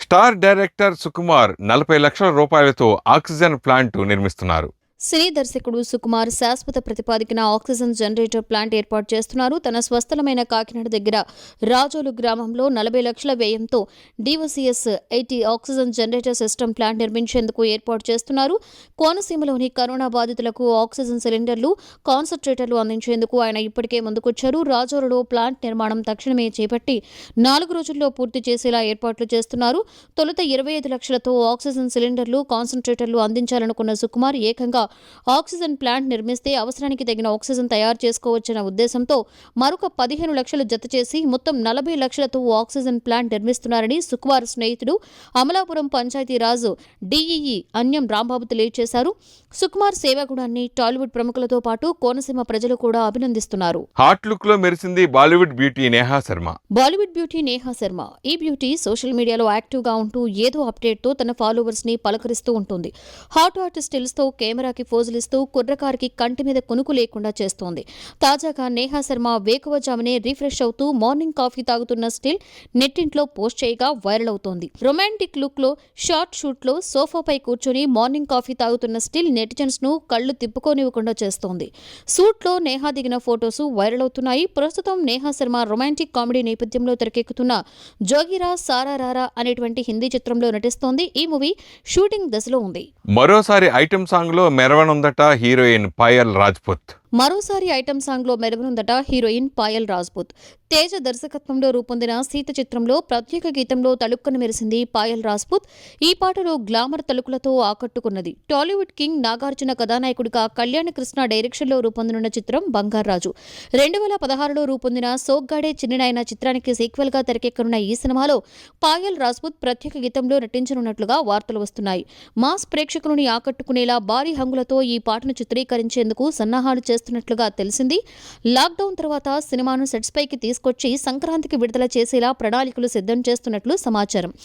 Star director Sukumar 40 లక్షల రూపాయలతో oxygen plant నిర్మిస్తున్నారు. సినీ దర్శకుడు సుకుమార్ శాశ్వత ప్రతిపాదికన ఆక్సిజన్ జనరేటర్ ప్లాంట్ ఏర్పాటు చేస్తున్నారు. తన స్వస్థలమైన కాకినాడ దగ్గర రాజోలు గ్రామంలో 40 లక్షల వ్యయంతో DOCS 80 oxygen generator system plant నిర్మించేందుకు ఏర్పాటు చేస్తున్నారు. కోనసీమలోని కరోనా బాధితులకు ఆక్సిజన్ సిలిండర్లు, కాన్సంట్రేటర్లు అందించేందుకు ఆయన ఇప్పటికే ముందుకొచ్చారు. రాజోలులో ప్లాంట్ నిర్మాణం తక్షణమే చేపట్టి 4 రోజుల్లో పూర్తి చేసేలా ఏర్పాట్లు చేస్తున్నారు. తొలుత 25 లక్షలతో ఆక్సిజన్ సిలిండర్లు, కాన్సంట్రేటర్లు అందించాలనుకున్న సుకుమార్ ఏకంగా ఆక్సిజన్ ప్లాంట్ నిర్మిస్తే అవసరానికి తగిన ఆక్సిజన్ తయారు చేసుకోవచ్చన్న ఉద్దేశంతో మరొక 15 లక్షలు జత చేసి మొత్తం 40 లక్షలతో ఆక్సిజన్ ప్లాంట్ నిర్మిస్తున్నారని సుకుమార్ స్నేహితుడు అమలాపురం పంచాయతీరాజ్ DEE అన్యం రాంబాబు తెలియజేశారు. సుకుమార్ సేవాగుణాన్ని టాలీవుడ్ ప్రముఖులతో పాటు కోనసీమ ప్రజలు కూడా అభినందిస్తున్నారు. హాట్ లుక్ లో మెరిసింది బాలీవుడ్ బ్యూటీ నేహా శర్మ. బాలీవుడ్ బ్యూటీ నేహా శర్మ. ఈ బ్యూటీ సోషల్ మీడియాలో యాక్టివ్ గా ఉంటూ ఏదో అప్డేట్ తో తన ఫాలోవర్స్ ని పలకరిస్తూ ఉంటుంది. హాట్ స్టిల్స్ తో కెమెరాకి పోజులిస్తూ కుర్రకారికి కంటి మీద కొనుకు లేకుండా చేస్తోంది. తాజాగా నేహా శర్మ వేకువజామునే రిఫ్రెష్ అవుతూ మార్నింగ్ కాఫీ తాగుతున్న స్టిల్ నెట్టింట్లో పోస్ట్ చేయగా వైరల్ అవుతోంది. రొమాంటిక్ లుక్ లో షార్ట్ షూట్ లో సోఫాపై కూర్చొని మార్నింగ్ కాఫీ తాగుతున్న స్టిల్ నెటిజన్స్ ను కళ్లు తిప్పుకోనివ్వకుండా చేస్తోంది. సూట్ లో నేహా దిగిన ఫోటోస్ వైరల్ అవుతున్నాయి. ప్రస్తుతం నేహా శర్మ రొమాంటిక్ కామెడీ నేపథ్యంలో తెరకెక్కుతున్న జోగిరా సారారారా అనేటువంటి హిందీ చిత్రంలో నటిస్తోంది. ఈ మూవీ షూటింగ్ దశలో ఉంది. మరోసారి ఐటెం సాంగ్ లో మెరవనుందట హీరోయిన్ పాయల్ రాజ్పుత్. మరోసారి ఐటెం సాంగ్ లో మెరవనుందట హీరోయిన్ పాయల్ రాజ్పుత్. తేజ దర్శకత్వంలో రూపొందిన సీత చిత్రంలో ప్రత్యేక గీతంలో తళుక్కన మెరిసింది పాయల్ రాజ్పుత్. ఈ పాటలో గ్లామర్ తలుకులతో ఆకట్టుకున్నది. టాలీవుడ్ కింగ్ నాగార్జున కథానాయకుడిగా కళ్యాణ్ కృష్ణ డైరెక్షన్లో రూపొందనున్న చిత్రం బంగారాజు. 2016లో రూపొందిన సోగ్గాడే చిన్నినాయన చిత్రానికి సీక్వెల్ గా తెరకెక్కనున్న ఈ సినిమాలో పాయల్ రాజ్పుత్ ప్రత్యేక గీతంలో నటించనున్నట్లుగా వార్తలు వస్తున్నాయి. మాస్ ప్రేక్షకులని ఆకట్టుకునేలా భారీ హంగులతో ఈ పాటను చిత్రీకరించేందుకు సన్నాహాలు చేస్తున్నట్లుగా తెలిసింది. లాక్డౌన్ తర్వాత సినిమాను సెట్స్ పైకి తీసుకొచ్చి సంక్రాంతికి విడుదల చేసేలా ప్రణాళికలు సిద్ధం చేస్తున్నట్లు సమాచారం.